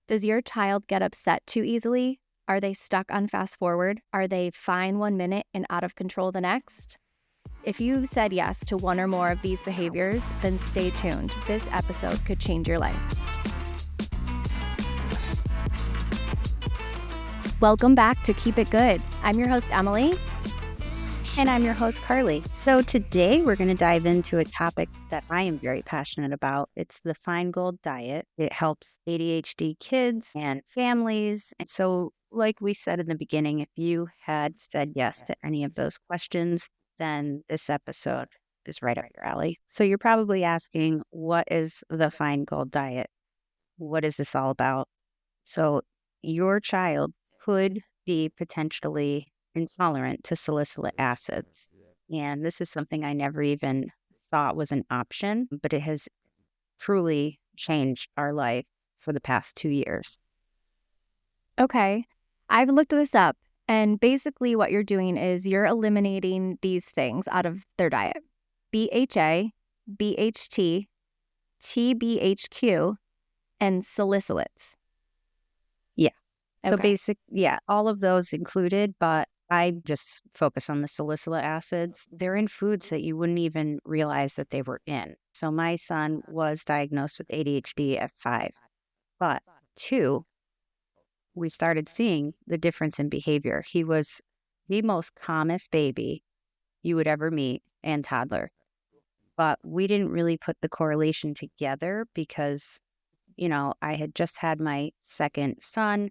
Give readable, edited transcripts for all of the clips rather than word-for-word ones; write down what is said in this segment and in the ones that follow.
Does your child get upset too easily? Are they stuck on fast forward? Are they fine 1 minute and out of control the next? If you've said yes to one or more of these behaviors, then stay tuned. This episode could change your life. Welcome back to Keep It Good. I'm your host, Emily. And I'm your host, Carly. So today we're going to dive into a topic that I am very passionate about. It's the Feingold Diet. It helps ADHD kids and families. And so, like we said in the beginning, if you had said yes to any of those questions, then this episode is right up your alley. So you're probably asking, what is the Feingold Diet? What is this all about? So your child could be potentially intolerant to salicylate acids. And this is something I never even thought was an option, but it has truly changed our life for the past 2 years. Okay, I've looked this up, and basically what you're doing is you're eliminating these things out of their diet: BHA, BHT, TBHQ, and salicylates. Yeah. So Okay. all of those included, but I just focus on the salicylate acids. They're in foods that you wouldn't even realize that they were in. So my son was diagnosed with ADHD at 5, but 2, we started seeing the difference in behavior. He was the most calmest baby you would ever meet and toddler. But we didn't really put the correlation together because, I had just had my second son.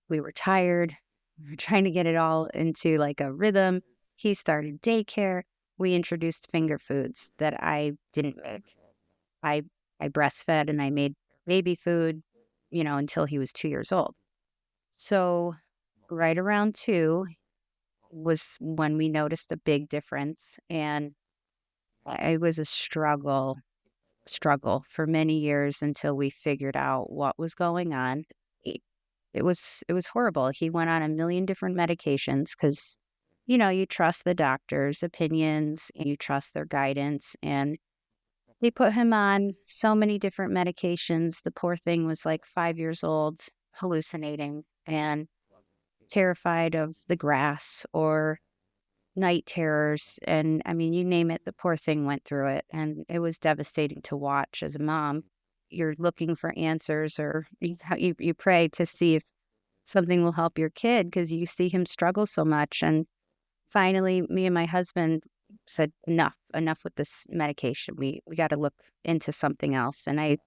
We were tired. We were trying to get it all into like a rhythm. He started daycare. We introduced finger foods that I didn't make. I I breastfed and I made baby food, until he was 2 years old. So right around 2 was when we noticed a big difference, and it was a struggle for many years until we figured out what was going on. It was horrible. He went on a million different medications because, you trust the doctor's opinions and you trust their guidance. And they put him on so many different medications. The poor thing was like 5 years old, hallucinating and terrified of the grass or night terrors. And I mean, you name it, the poor thing went through it. And it was devastating to watch as a mom. You're looking for answers, or you pray to see if something will help your kid because you see him struggle so much. And finally, me and my husband said, enough with this medication. We got to look into something else. And I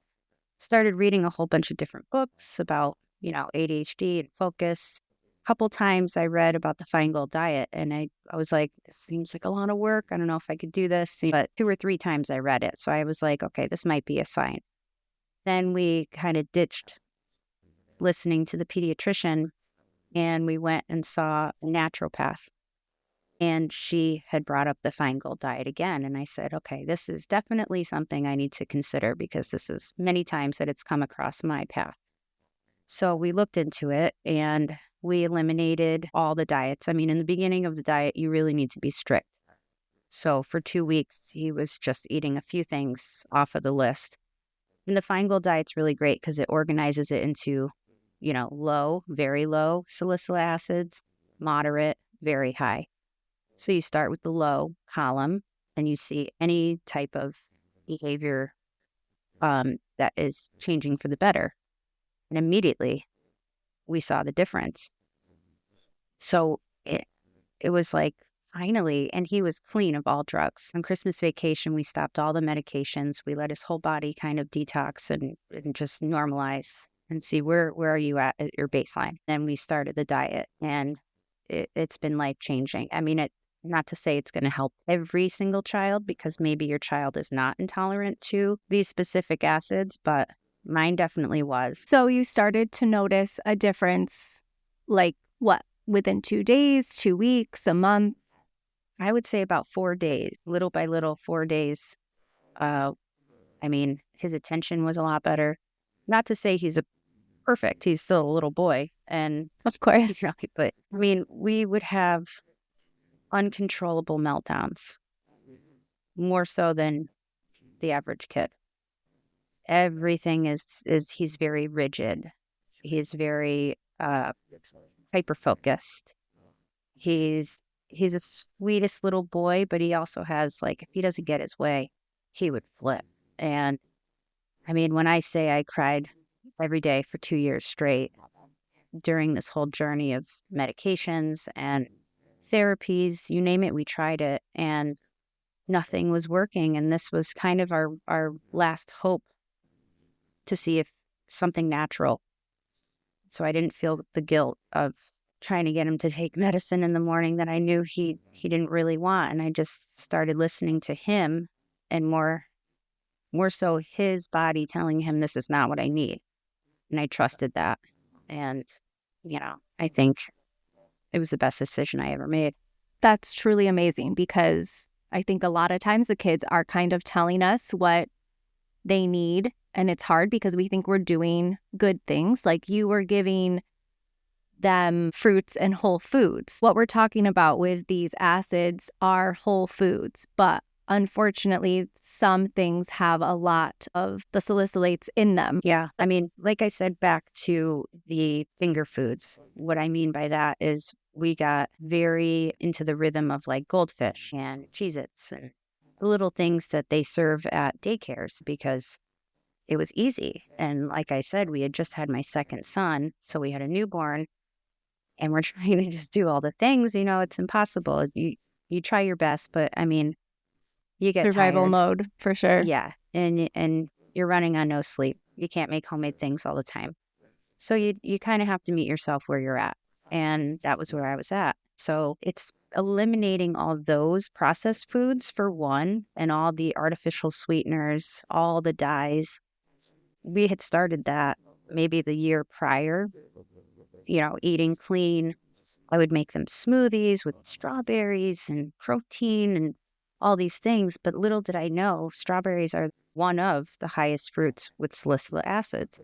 started reading a whole bunch of different books about, ADHD and focus. A couple times I read about the Feingold Diet, and I was like, this seems like a lot of work. I don't know if I could do this. But 2 or 3 times I read it. So I was like, okay, this might be a sign. Then we kind of ditched listening to the pediatrician, and we went and saw a naturopath. And she had brought up the Feingold Diet again. And I said, okay, this is definitely something I need to consider because this is many times that it's come across my path. So we looked into it and we eliminated all the diets. I mean, in the beginning of the diet, you really need to be strict. So for 2 weeks, he was just eating a few things off of the list. And the Feingold Diet's really great because it organizes it into, low, very low salicylate acids, moderate, very high. So you start with the low column and you see any type of behavior that is changing for the better. And immediately we saw the difference. So it was like, finally, and he was clean of all drugs. On Christmas vacation, we stopped all the medications. We let his whole body kind of detox and just normalize and see where are you at your baseline. Then we started the diet, and it's been life-changing. I mean, not to say it's going to help every single child because maybe your child is not intolerant to these specific acids, but mine definitely was. So you started to notice a difference, like what, within 2 days, 2 weeks, a month? I would say about 4 days, little by little, 4 days. I mean, his attention was a lot better. Not to say he's perfect. He's still a little boy. And Of course. but I mean, we would have uncontrollable meltdowns, more so than the average kid. Everything is he's very rigid. He's very hyper focused. He's the sweetest little boy, but he also has, like, if he doesn't get his way, he would flip. And I mean, when I say I cried every day for 2 years straight during this whole journey of medications and therapies, you name it, we tried it, and nothing was working. And this was kind of our last hope to see if something natural. So I didn't feel the guilt of trying to get him to take medicine in the morning that I knew he didn't really want. And I just started listening to him, and more so his body telling him this is not what I need. And I trusted that. And, I think it was the best decision I ever made. That's truly amazing, because I think a lot of times the kids are kind of telling us what they need. And it's hard because we think we're doing good things. Like, you were giving them fruits and whole foods. What we're talking about with these acids are whole foods, but unfortunately, some things have a lot of the salicylates in them. Yeah. I mean, like I said, back to the finger foods, what I mean by that is we got very into the rhythm of like goldfish and Cheez-Its and the little things that they serve at daycares because it was easy. And like I said, we had just had my second son, so we had a newborn, and we're trying to just do all the things. It's impossible. You try your best, but I mean, you get Survival tired. mode, for sure. Yeah, and you're running on no sleep. You can't make homemade things all the time. So you kind of have to meet yourself where you're at. And that was where I was at. So it's eliminating all those processed foods for one, and all the artificial sweeteners, all the dyes. We had started that maybe the year prior, eating clean. I would make them smoothies with strawberries and protein and all these things. But little did I know, strawberries are one of the highest fruits with salicylate acids.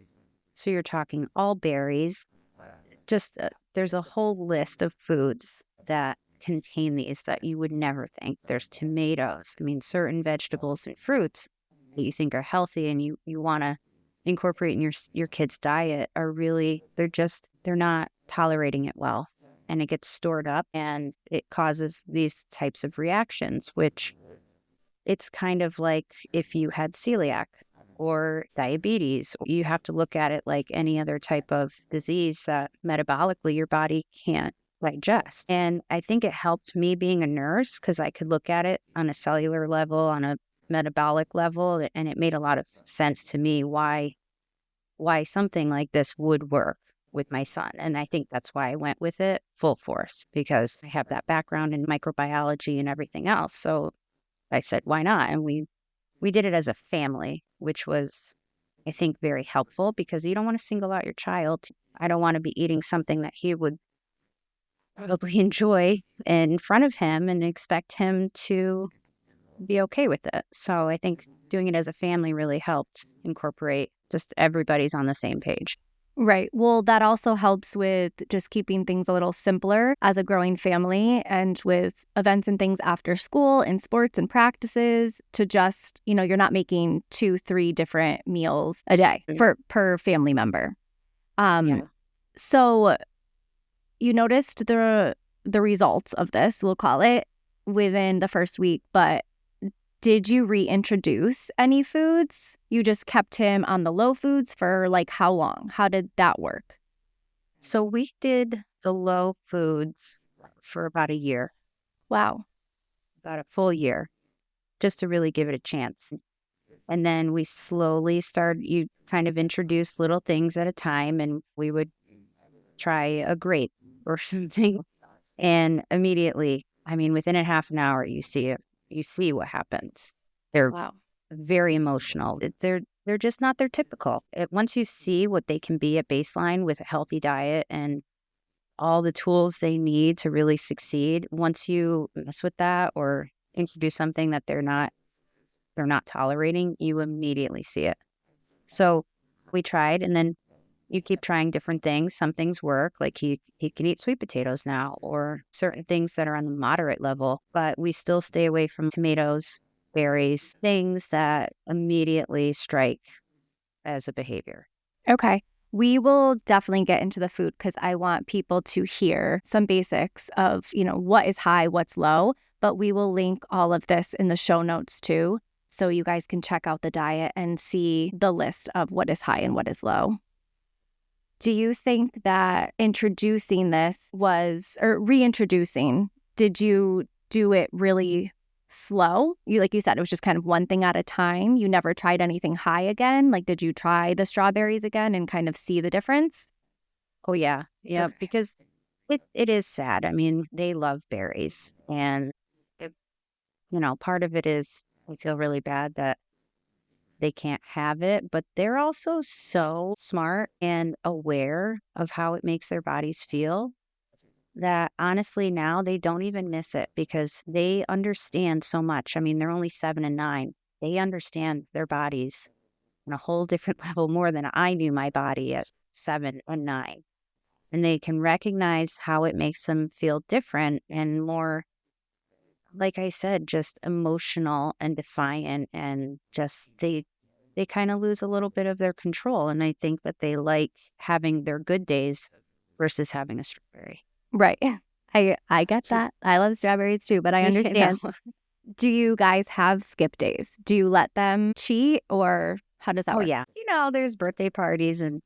So you're talking all berries. Just there's a whole list of foods that contain these that you would never think. There's tomatoes. I mean, certain vegetables and fruits that you think are healthy and you want to incorporate in your kid's diet are really, they're not tolerating it well. And it gets stored up and it causes these types of reactions, which it's kind of like if you had celiac or diabetes. You have to look at it like any other type of disease that metabolically your body can't digest. And I think it helped me being a nurse because I could look at it on a cellular level, on a metabolic level, and it made a lot of sense to me why something like this would work with my son. And I think that's why I went with it full force, because I have that background in microbiology and everything else. So I said, why not? And we did it as a family, which was, I think, very helpful because you don't want to single out your child. I don't want to be eating something that he would probably enjoy in front of him and expect him to be okay with it. So I think doing it as a family really helped incorporate just everybody's on the same page. Right. Well, that also helps with just keeping things a little simpler as a growing family, and with events and things after school and sports and practices, to just, you're not making 2-3 different meals a day per family member. Yeah. So you noticed the results of this, we'll call it, within the first week, but did you reintroduce any foods? You just kept him on the low foods for like how long? How did that work? So we did the low foods for about a year. Wow. About a full year, just to really give it a chance. And then we slowly you kind of introduce little things at a time, and we would try a grape or something. And immediately, I mean, within a half an hour, you see what happens. They're Wow. very emotional. They're just not their typical. Once you see what they can be at baseline with a healthy diet and all the tools they need to really succeed, once you mess with that or introduce something that they're not tolerating, you immediately see it. So we tried, and then you keep trying different things. Some things work, like he can eat sweet potatoes now, or certain things that are on the moderate level, but we still stay away from tomatoes, berries, things that immediately strike as a behavior. Okay. We will definitely get into the food because I want people to hear some basics of, what is high, what's low. But we will link all of this in the show notes too. So you guys can check out the diet and see the list of what is high and what is low. Do you think that introducing this or reintroducing, did you do it really slow? Like you said, it was just kind of one thing at a time. You never tried anything high again. Like, did you try the strawberries again and kind of see the difference? Oh, yeah. Yeah. Okay. Because it is sad. I mean, they love berries. And, it, part of it is I feel really bad that they can't have it, but they're also so smart and aware of how it makes their bodies feel that honestly now they don't even miss it because they understand so much. I mean, they're only 7 and 9. They understand their bodies on a whole different level more than I knew my body at 7 and 9. And they can recognize how it makes them feel different and more, like I said, just emotional and defiant, and just they kind of lose a little bit of their control. And I think that they like having their good days versus having a strawberry. Right. I get that. I love strawberries too, but I You know? understand. Do you guys have skip days? Do you let them cheat or how does that Oh, work? yeah. There's birthday parties, and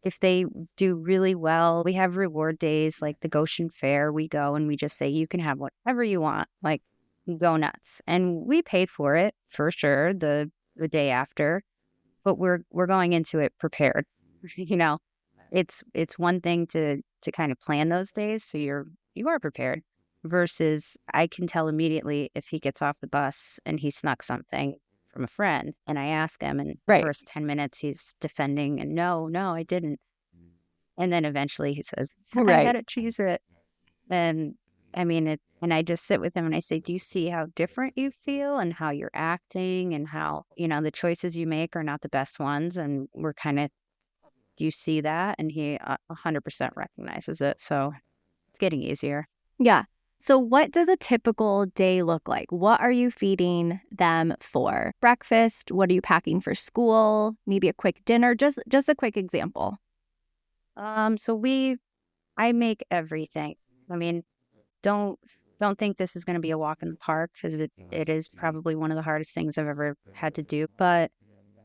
if they do really well, we have reward days like the Goshen Fair. We go and we just say, you can have whatever you want, like go nuts. And we pay for it for sure the day after, but we're going into it prepared. you know, it's one thing to kind of plan those days so you are prepared versus I can tell immediately if he gets off the bus and he snuck something from a friend and I ask him and the Right. first 10 minutes he's defending and no, I didn't. And then eventually he says, I Right. had a cheese it. And I mean it, and I just sit with him and I say, do you see how different you feel and how you're acting and how, the choices you make are not the best ones, and we're kind of, do you see that? And he 100% recognizes it. So it's getting easier. Yeah. So what does a typical day look like? What are you feeding them for breakfast? What are you packing for school? Maybe a quick dinner? Just a quick example. So I make everything. I mean, don't don't think this is going to be a walk in the park because it is probably one of the hardest things I've ever had to do. But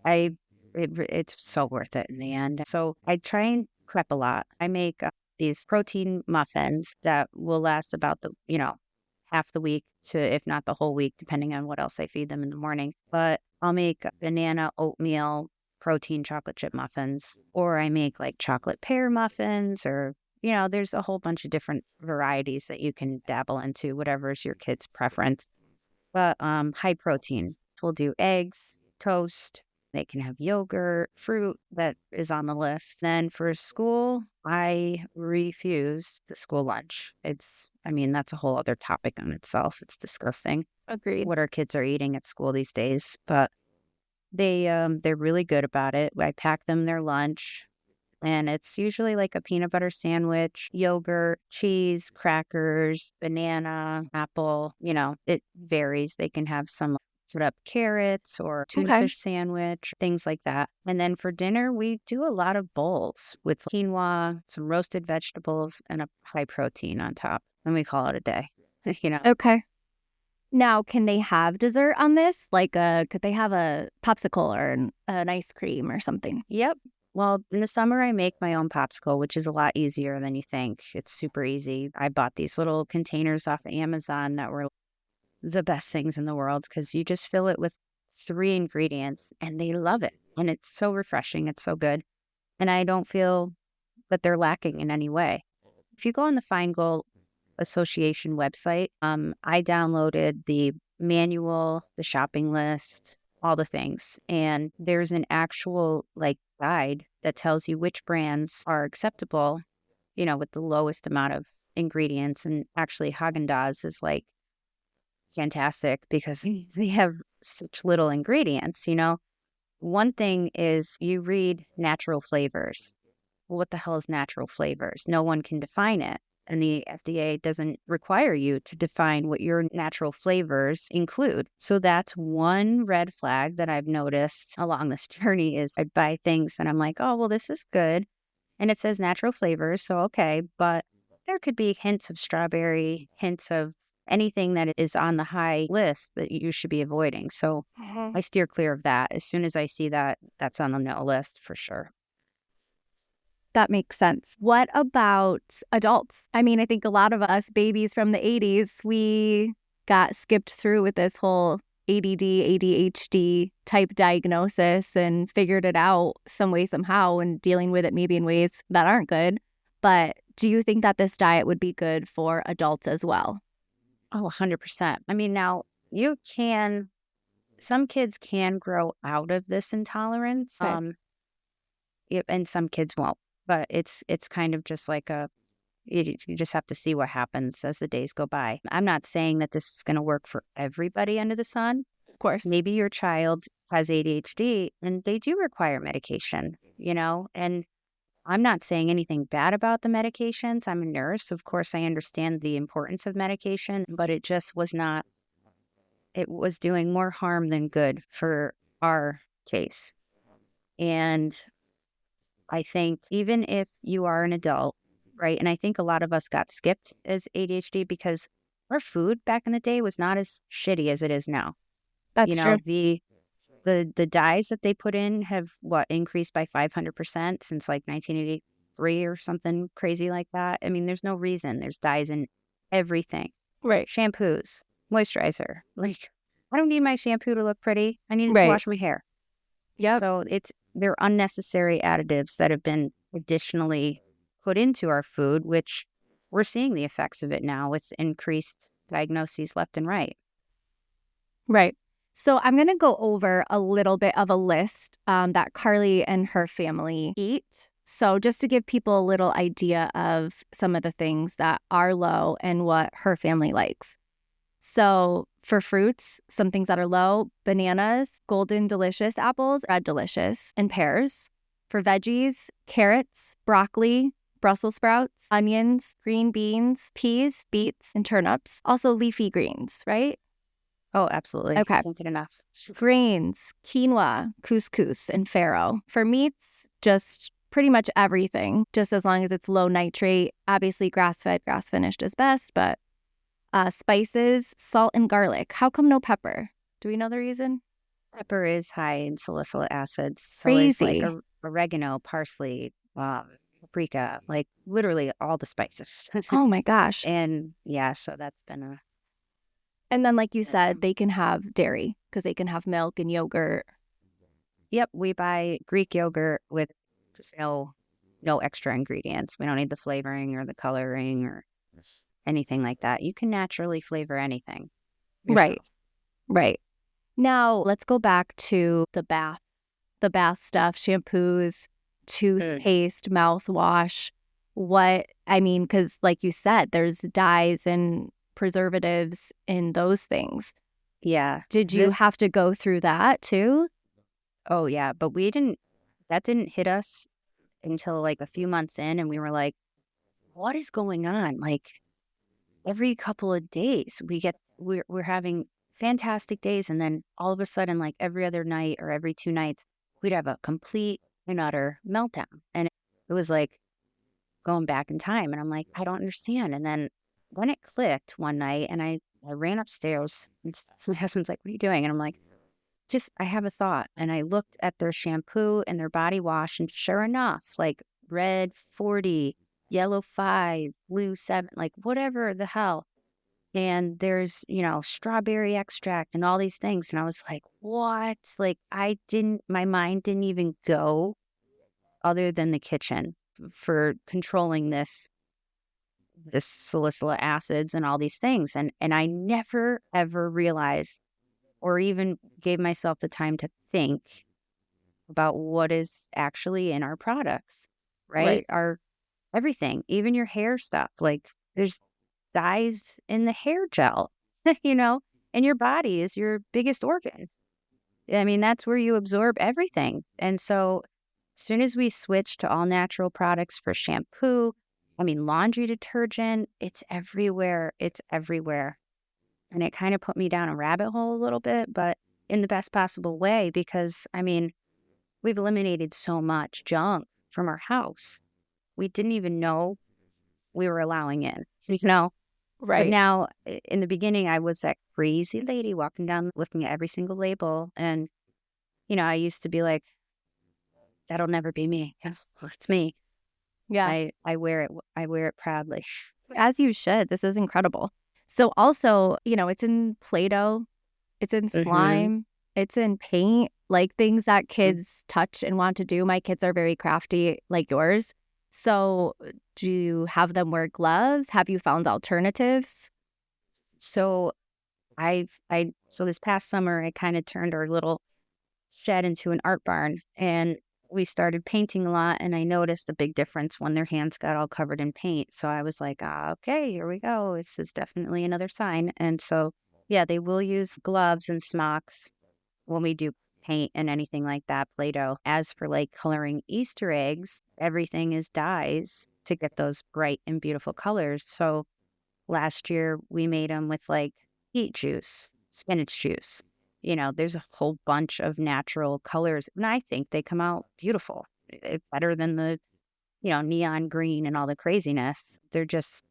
I it's so worth it in the end. So I try and prep a lot. I make these protein muffins that will last about half the week to, if not the whole week, depending on what else I feed them in the morning. But I'll make banana oatmeal protein chocolate chip muffins, or I make like chocolate pear muffins, or there's a whole bunch of different varieties that you can dabble into, whatever is your kid's preference. But high protein. We'll do eggs, toast. They can have yogurt, fruit that is on the list. Then for school, I refuse the school lunch. I mean, that's a whole other topic on itself. It's disgusting Agreed. what our kids are eating at school these days. But they're really good about it. I pack them their lunch. And it's usually like a peanut butter sandwich, yogurt, cheese, crackers, banana, apple. It varies. They can have some put up carrots or tuna Okay. fish sandwich, things like that. And then for dinner, we do a lot of bowls with quinoa, some roasted vegetables, and a high protein on top. And we call it a day. you know. Okay. Now, can they have dessert on this? Like, could they have a popsicle or an ice cream or something? Yep. Well, in the summer, I make my own popsicle, which is a lot easier than you think. It's super easy. I bought these little containers off of Amazon that were the best things in the world because you just fill it with 3 ingredients and they love it. And it's so refreshing. It's so good. And I don't feel that they're lacking in any way. If you go on the Feingold Association website, I downloaded the manual, the shopping list, all the things. And there's an actual like guide that tells you which brands are acceptable, with the lowest amount of ingredients. And actually Haagen-Dazs is like fantastic because they have such little ingredients. One thing is you read natural flavors. Well, what the hell is natural flavors? No one can define it. and the FDA doesn't require you to define what your natural flavors include. So that's one red flag that I've noticed along this journey is I buy things and I'm like, oh, well, this is good. And it says natural flavors. So, okay. But there could be hints of strawberry, hints of anything that is on the high list that you should be avoiding. So I steer clear of that. As soon as I see that, that's on the no list for sure. That makes sense. What about adults? I mean, I think a lot of us babies from the 80s, we got skipped through with this whole ADD, ADHD type diagnosis and figured it out some way, somehow, and dealing with it maybe in ways that aren't good. But do you think that this diet would be good for adults as well? Oh, 100%. I mean, now some kids can grow out of this intolerance, Okay. and some kids won't. But it's kind of just like you just have to see what happens as the days go by. I'm not saying that this is going to work for everybody under the sun. Of course. Maybe your child has ADHD and they do require medication, and I'm not saying anything bad about the medications. I'm a nurse. Of course, I understand the importance of medication, but it just was not, it was doing more harm than good for our case. And I think even if you are an adult, right? And I think a lot of us got skipped as ADHD because our food back in the day was not as shitty as it is now. That's true. The dyes that they put in have increased by 500% since like 1983 or something crazy like that. I mean, there's no reason. There's dyes in everything. Right. Shampoos, moisturizer. Like, I don't need my shampoo to look pretty. I need it to Right. wash my hair. Yep. So they're unnecessary additives that have been additionally put into our food, which we're seeing the effects of it now with increased diagnoses left and right. Right. So I'm going to go over a little bit of a list that Carly and her family eat. So just to give people a little idea of some of the things that are low and what her family likes. So for fruits, some things that are low: bananas, golden delicious apples, red delicious, and pears. For veggies, carrots, broccoli, Brussels sprouts, onions, green beans, peas, beets, and turnips. Also leafy greens, right? Oh, absolutely. Okay. Can't get enough. Grains, quinoa, couscous, and farro. For meats, just pretty much everything, just as long as it's low nitrate. Obviously, grass-fed, grass-finished is best, but spices, salt, and garlic. How come no pepper? Do we know the reason? Pepper is high in salicylic acids. So is like Crazy. oregano, parsley, paprika, like literally all the spices. Oh my gosh. And yeah, so that's been a And then, like you said, they can have dairy because they can have milk and yogurt. Yep, we buy Greek yogurt with just no extra ingredients. We don't need the flavoring or the coloring or anything like that. You can naturally flavor anything yourself. Right. Right. Now, let's go back to the bath stuff, shampoos, toothpaste, mouthwash. Because like you said, there's dyes and preservatives in those things. Yeah. Did you have to go through that too? Oh, yeah. But that didn't hit us until like a few months in. And we were like, what is going on? Like every couple of days we're having fantastic days. And then all of a sudden, like every other night or every 2 nights, we'd have a complete and utter meltdown. And it was like going back in time. And I'm like, I don't understand. And then it clicked one night and I ran upstairs and my husband's like, what are you doing? And I'm like, I have a thought. And I looked at their shampoo and their body wash. And sure enough, like red 40, yellow 5, blue 7, like whatever the hell. And there's, strawberry extract and all these things. And I was like, what? Like my mind didn't even go other than the kitchen for controlling this salicylic acids and all these things. And I never, ever realized or even gave myself the time to think about what is actually in our products, right? Our everything, even your hair stuff. Like there's dyes in the hair gel, and your body is your biggest organ. I mean, that's where you absorb everything. And so as soon as we switched to all natural products for shampoo, I mean, laundry detergent, it's everywhere. It's everywhere. And it kind of put me down a rabbit hole a little bit, but in the best possible way, because I mean, we've eliminated so much junk from our house. We didn't even know we were allowing in, you know? But Right. now, in the beginning, I was that crazy lady walking down, looking at every single label. And, I used to be like, that'll never be me. Yeah, well, it's me. Yeah. I wear it. I wear it proudly. As you should. This is incredible. So also, it's in Play-Doh, it's in Mm-hmm. slime, it's in paint, like things that kids touch and want to do. My kids are very crafty like yours. So do you have them wear gloves? Have you found alternatives? So so this past summer, I kind of turned our little shed into an art barn, and we started painting a lot. And I noticed a big difference when their hands got all covered in paint. So I was like, okay, here we go. This is definitely another sign. And so, yeah, they will use gloves and smocks when we do paint and anything like that, Play Doh. As for like coloring Easter eggs, everything is dyes to get those bright and beautiful colors. So last year, we made them with like beet juice, spinach juice. There's a whole bunch of natural colors, and I think they come out beautiful. Better than the, neon green and all the craziness. They're just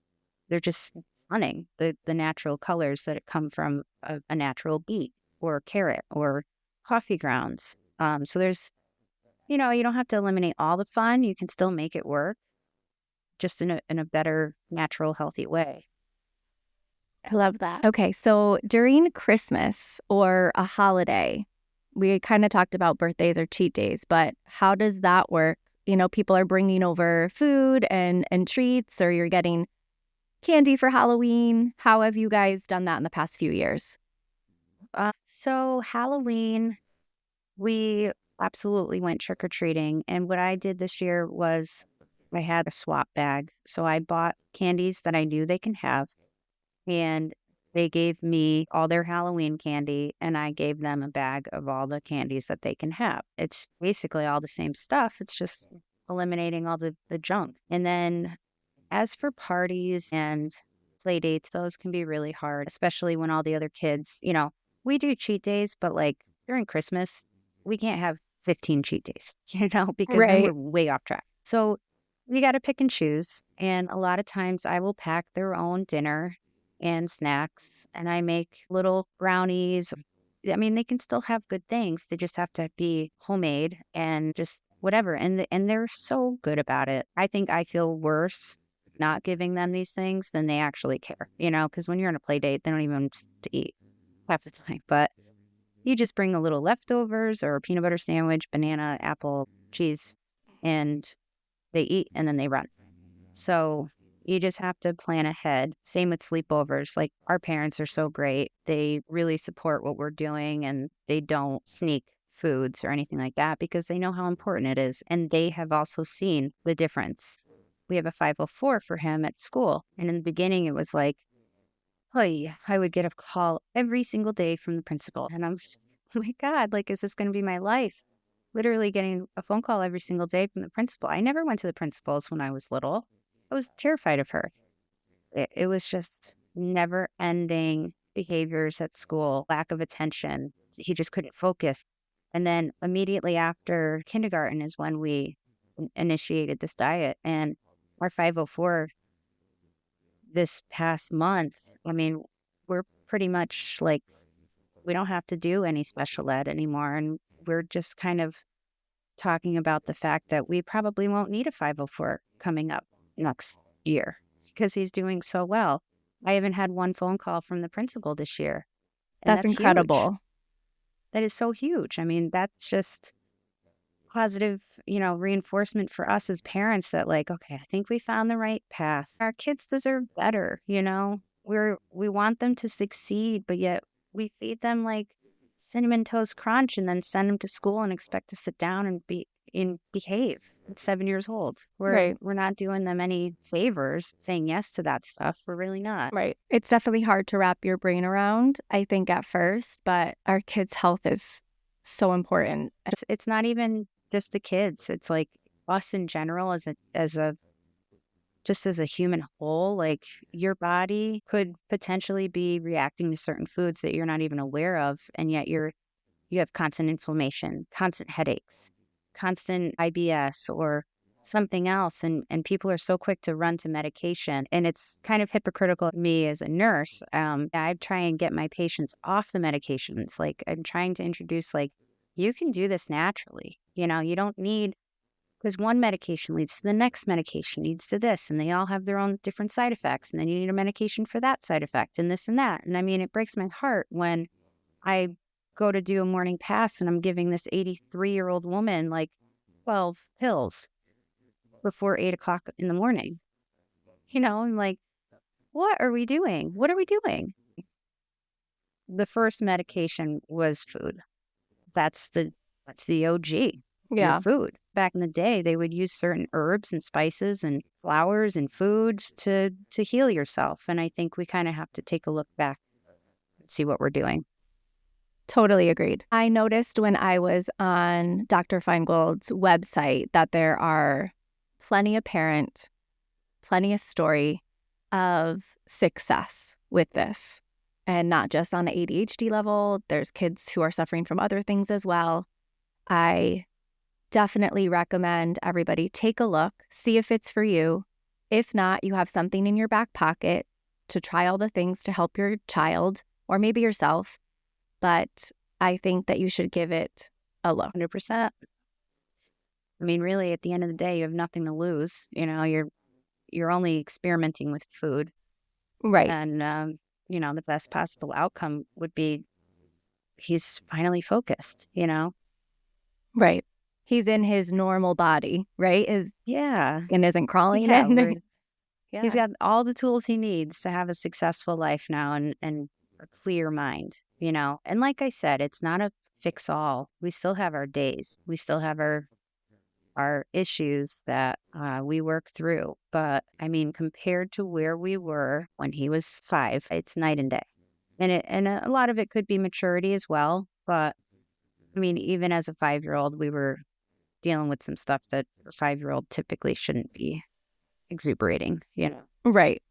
stunning. The natural colors that come from a natural beet or carrot or coffee grounds. So you don't have to eliminate all the fun. You can still make it work, just in a better, natural, healthy way. I love that. Okay, so during Christmas or a holiday, we kind of talked about birthdays or cheat days, but how does that work? People are bringing over food and treats, or you're getting candy for Halloween. How have you guys done that in the past few years? So Halloween, we absolutely went trick or treating. And what I did this year was I had a swap bag. So I bought candies that I knew they can have, and they gave me all their Halloween candy, and I gave them a bag of all the candies that they can have. It's basically all the same stuff. It's just eliminating all the junk. And then as for parties and play dates, those can be really hard, especially when all the other kids, we do cheat days, but like during Christmas, we can't have 15 cheat days, because then we're Right. way off track. So we got to pick and choose. And a lot of times I will pack their own dinner and snacks, and I make little brownies. I mean, they can still have good things. They just have to be homemade and just whatever. And they're so good about it. I think I feel worse not giving them these things than they actually care, because when you're on a play date, they don't even want to eat half the time. But you just bring a little leftovers or a peanut butter sandwich, banana, apple, cheese, and they eat and then they run. So you just have to plan ahead. Same with sleepovers. Like our parents are so great. They really support what we're doing, and they don't sneak foods or anything like that because they know how important it is. And they have also seen the difference. We have a 504 for him at school. And in the beginning, it was like, oh, yeah, I would get a call every single day from the principal. And oh my God, like, is this going to be my life? Literally getting a phone call every single day from the principal. I never went to the principal's when I was little. I was terrified of her. It was just never ending behaviors at school, lack of attention. He just couldn't focus. And then immediately after kindergarten is when we initiated this diet. And our 504 this past month, I mean, we're pretty much like, we don't have to do any special ed anymore. And we're just kind of talking about the fact that we probably won't need a 504 coming up next year because he's doing so well. I haven't had one phone call from the principal this year, and That's that's huge. incredible. That is so huge. I mean, that's just positive, reinforcement for us as parents that like, okay, I think we found the right path. Our kids deserve better. We want them to succeed, but yet we feed them like cinnamon toast crunch and then send them to school and expect to sit down and behave at 7 years old. Right. We're not doing them any favors saying yes to that stuff. We're really not. Right. It's definitely hard to wrap your brain around, I think, at first, but our kids' health is so important. It's not even just the kids. It's like us in general as a just as a human whole, like your body could potentially be reacting to certain foods that you're not even aware of. And yet you have constant inflammation, constant headaches, constant IBS or something else. And people are so quick to run to medication. And it's kind of hypocritical of me as a nurse. I try and get my patients off the medications. Like I'm trying to introduce, like, you can do this naturally. You don't need, because one medication leads to the next medication leads to this, and they all have their own different side effects. And then you need a medication for that side effect and this and that. And I mean, it breaks my heart when I go to do a morning pass and I'm giving this 83-year-old woman like 12 pills before 8 o'clock in the morning. I'm like, what are we doing? What are we doing? The first medication was food. That's the OG, your Yeah, food. Back in the day, they would use certain herbs and spices and flowers and foods to heal yourself. And I think we kind of have to take a look back and see what we're doing. totally agreed. I noticed when I was on Dr. Feingold's website that there are plenty apparent, plenty of story of success with this. And not just on the ADHD level, there's kids who are suffering from other things as well. I definitely recommend everybody take a look, see if it's for you. If not, you have something in your back pocket to try all the things to help your child or maybe yourself. But I think that you should give it a look. 100%. I mean, really, at the end of the day, you have nothing to lose. You're only experimenting with food. Right, And, the best possible outcome would be he's finally focused. right. He's in his normal body, right? Yeah. And isn't crawling Yeah. in. He's Yeah. got all the tools he needs to have a successful life now and a clear mind. And like I said, it's not a fix all. We still have our days. We still have our issues that we work through. But I mean, compared to where we were when he was 5, it's night and day. And a lot of it could be maturity as well. But I mean, even as a 5-year-old, we were dealing with some stuff that a 5-year-old typically shouldn't be exuberating. Right.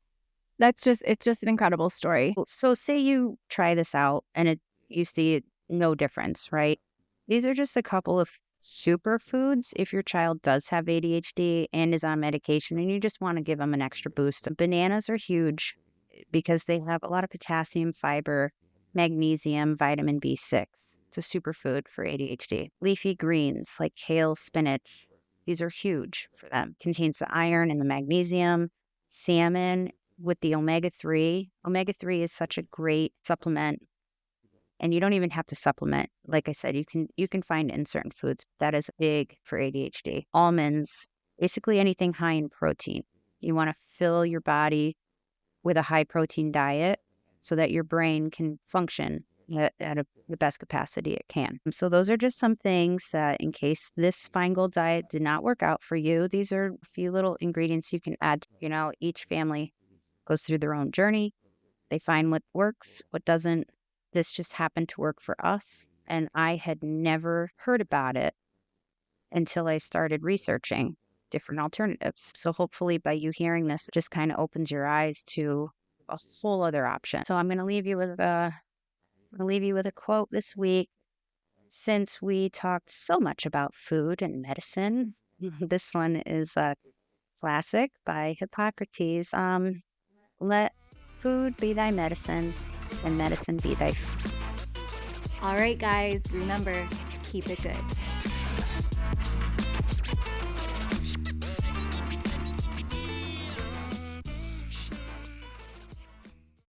It's just an incredible story. So say you try this out and you see no difference, right? These are just a couple of superfoods if your child does have ADHD and is on medication and you just want to give them an extra boost. Bananas are huge because they have a lot of potassium, fiber, magnesium, vitamin B6. It's a superfood for ADHD. Leafy greens like kale, spinach, these are huge for them. Contains the iron and the magnesium. Salmon with the omega-3. Omega-3 is such a great supplement, and you don't even have to supplement. Like I said, you can find it in certain foods. That is big for ADHD. Almonds, basically anything high in protein. You want to fill your body with a high protein diet so that your brain can function at the best capacity it can. So those are just some things that, in case this Feingold diet did not work out for you, these are a few little ingredients you can add. Each family goes through their own journey. They find what works, what doesn't. This just happened to work for us. And I had never heard about it until I started researching different alternatives. So hopefully by you hearing this, it just kind of opens your eyes to a whole other option. So I'm going to leave you with a quote this week. Since we talked so much about food and medicine, this one is a classic by Hippocrates. Let food be thy medicine, and medicine be thy food. All right, guys, remember, keep it good.